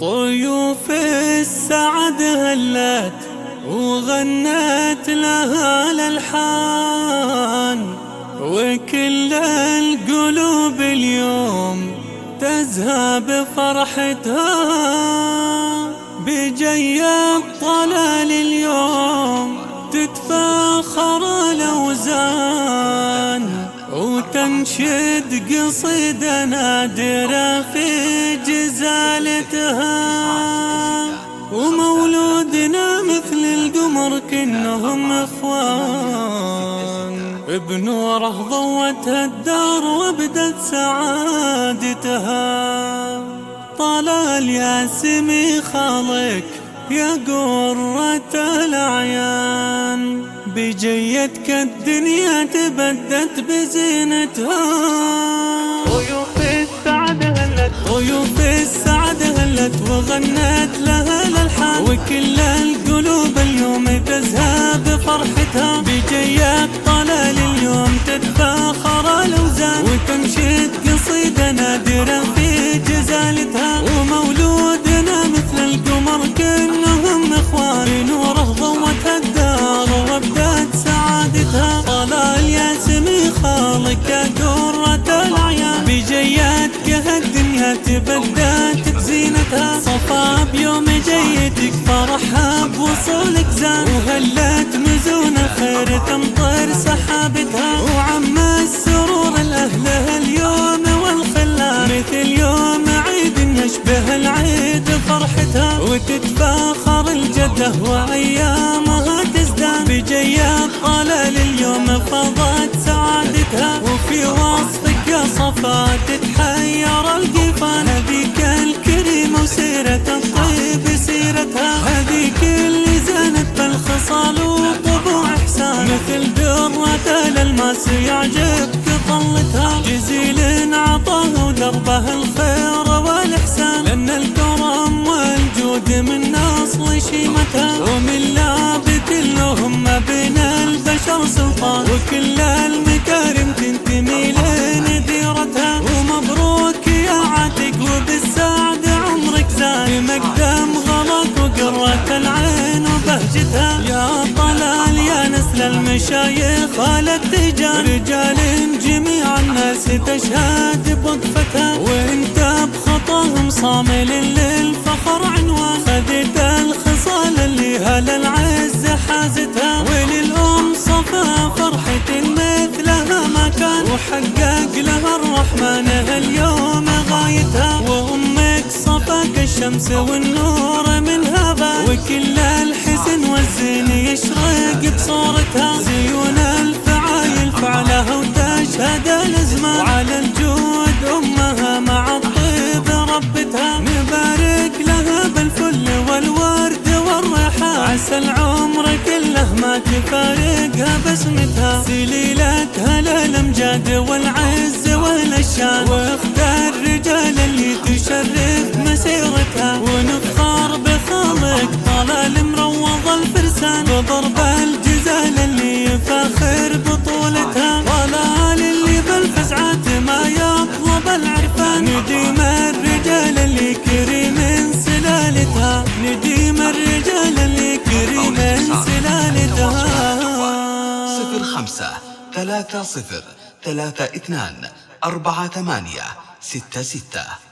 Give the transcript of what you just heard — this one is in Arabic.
طيوف السعد هلت وغنت لها الألحان، وكل القلوب اليوم تزهى بفرحتها. بجي الطلال اليوم تتفاخر الأوزان، وتنشد قصيدة نادرة في جزالتها. ومولودنا مثل القمر كنهم اخوان، بنوره ضوتها الدار وابدت سعادتها. طلال يا سمي خالك يا قرة الأعيان، بجيتك الدنيا تبدت بزينتها. طيوف السعد هلت وغنت لها الألحان، وكل القلوب اليوم تزهى بفرحتها. بجيك طلال اليوم تتفاخر الأوزان، وتنشد قصيدة نادرة في جزالتها. ومولودنا مثل القمر كلهم اخوان، بنوره ضوتها الدار وابدت سعادتها. طلال يا سمي خالك يا قرة الأعيان، بجيتك هالدنيا تبدت بزينتها. صفا بيوم جيتك فرحها بوصولك زان، وهلت مزون الخير تمطر سحابتها. وعم السرور الأهله اليوم والخلان، مثل يوم عيد يشبه العيد فرحتها. وتتفاخر الجدة وأيامها تزدان، بجي الطلال اليوم فضت سعادتها. وفي وصفك يا صفا تتحير القفان، هذيك الكريمة وسيرة الطيب سيرتها. هذيك اللي زانت بالخصال وطبوع إحسان، مثل درة الألماس يعجبك طلتها. جزيل عطاه ودربه الخير والإحسان، لأن الكرم والجود من أصل شيمتها. ومن لابت لهم بين البشر سلطان، وكل المكارم تنتمي لنديرتها. ومبروك يا عاتق وبالسعد عمرك زاد، بمقدم غلط وقرة العين وبهجتها. يا طلال يا نسل المشايخ التجار، رجال جميع الناس تشهد بوقفتها. وانت بخطاهم صامل للفخر عنوان، خذت الخصال اللي هلا العز حازتها. وللأم صفا فرحة مثلها ما كان، وحقق لها الرحمن اليوم غايتها. وأمك صفا كالشمس والنور منها بان، وكل الحسن والزين يشرق بصورتها. زيون الفعايل فعلها وتشهد الأزمان، وعلى الجود أمها مع الطيب ربتها. نبارك لها بالفل والورد والريحان، عسى العمر كله ما تفارقها بسمتها. سليلتها للأمجاد والعز والأشان، واختار الرجال اللي تشرف مسيرتها. ونفخر بخالق طلال مروض الفرسان، بضرب الجزال اللي يفاخر بطولتها. طلال اللي بالفزعات ما يطلب العرفان، نديم الرجال اللي كريم سلالتها. نديم الرجال اللي كريم سلالتها. 05 30 32 48 66